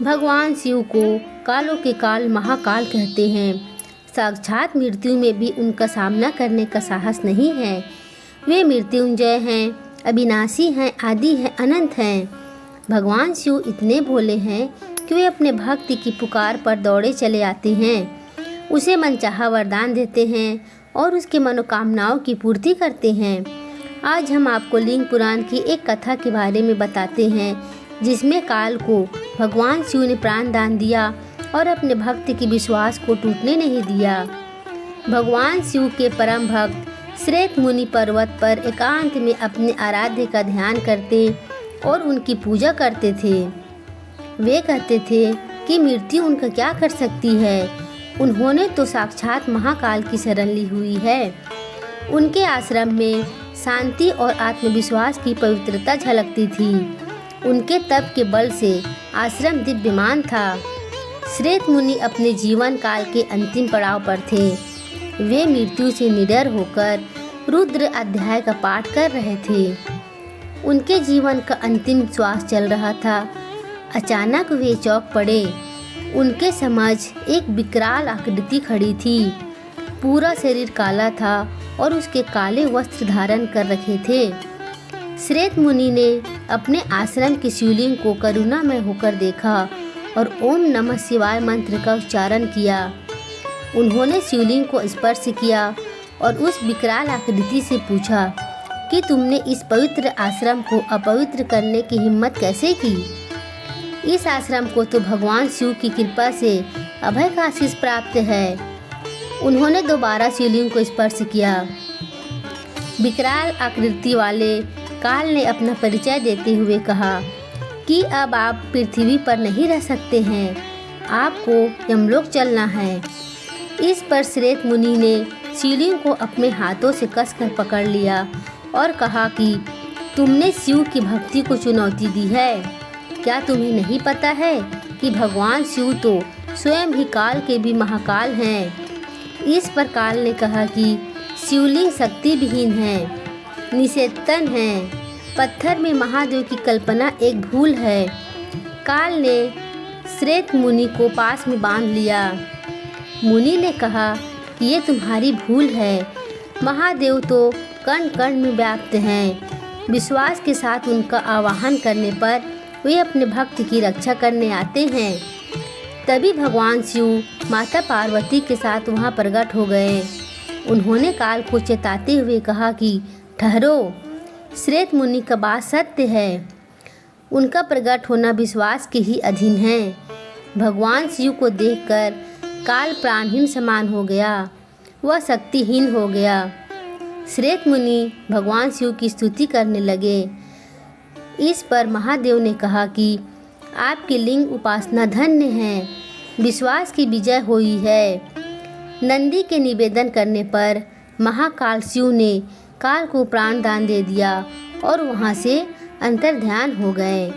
भगवान शिव को कालों के काल महाकाल कहते हैं। साक्षात मृत्यु में भी उनका सामना करने का साहस नहीं है। वे मृत्युंजय हैं, अविनाशी हैं, आदि हैं, अनंत हैं। भगवान शिव इतने भोले हैं कि वे अपने भक्ति की पुकार पर दौड़े चले आते हैं, उसे मनचाहा वरदान देते हैं और उसके मनोकामनाओं की पूर्ति करते हैं। आज हम आपको लिंग पुराण की एक कथा के बारे में बताते हैं, जिसमें काल को भगवान शिव ने प्राण दान दिया और अपने भक्त के विश्वास को टूटने नहीं दिया। भगवान शिव के परम भक्त श्रेत मुनि पर्वत पर एकांत में अपने आराध्य का ध्यान करते और उनकी पूजा करते थे। वे कहते थे कि मृत्यु उनका क्या कर सकती है, उन्होंने तो साक्षात महाकाल की शरण ली हुई है। उनके आश्रम में शांति और आत्मविश्वास की पवित्रता झलकती थी। उनके तप के बल से आश्रम दिव्यमान था। श्रेत मुनि अपने जीवन काल के अंतिम पड़ाव पर थे। वे मृत्यु से निडर होकर रुद्र अध्याय का पाठ कर रहे थे। उनके जीवन का अंतिम श्वास चल रहा था। अचानक वे चौंक पड़े। उनके समझ एक विकराल आकृति खड़ी थी। पूरा शरीर काला था और उसके काले वस्त्र धारण कर रखे थे। श्रेत मुनि ने अपने आश्रम के शिवलिंग को करुणामय होकर देखा और ओम नमः शिवाय मंत्र का उच्चारण किया। उन्होंने शिवलिंग को स्पर्श किया और उस विकराल आकृति से पूछा कि तुमने इस पवित्र आश्रम को अपवित्र करने की हिम्मत कैसे की? इस आश्रम को तो भगवान शिव की कृपा से अभय का आशीष प्राप्त है। उन्होंने दोबारा शिवलिंग को स्पर्श किया। विकराल आकृति वाले काल ने अपना परिचय देते हुए कहा कि अब आप पृथ्वी पर नहीं रह सकते हैं, आपको यमलोक चलना है। इस पर श्रेत मुनि ने शिवलिंग को अपने हाथों से कसकर पकड़ लिया और कहा कि तुमने शिव की भक्ति को चुनौती दी है। क्या तुम्हें नहीं पता है कि भगवान शिव तो स्वयं ही काल के भी महाकाल हैं? इस पर काल ने कहा कि शिवलिंग शक्ति विहीन है, निषेधन है, पत्थर में महादेव की कल्पना एक भूल है। काल ने श्रेत मुनि को पास में बांध लिया। मुनि ने कहा कि ये तुम्हारी भूल है। महादेव तो कण कण में व्याप्त हैं। विश्वास के साथ उनका आवाहन करने पर वे अपने भक्त की रक्षा करने आते हैं। तभी भगवान शिव माता पार्वती के साथ वहां प्रकट हो गए। उन्होंने काल को चेताते हुए कहा कि ठहरो, श्रेत मुनि का बात सत्य है। उनका प्रकट होना विश्वास के ही अधीन है। भगवान शिव को देखकर काल प्राणहीन समान हो गया, वह शक्तिहीन हो गया। श्रेत मुनि भगवान शिव की स्तुति करने लगे। इस पर महादेव ने कहा कि आपकी लिंग उपासना धन्य है, विश्वास की विजय हुई है। नंदी के निवेदन करने पर महाकाल शिव ने काल को प्राण दान दे दिया और वहाँ से अंतर्ध्यान हो गए।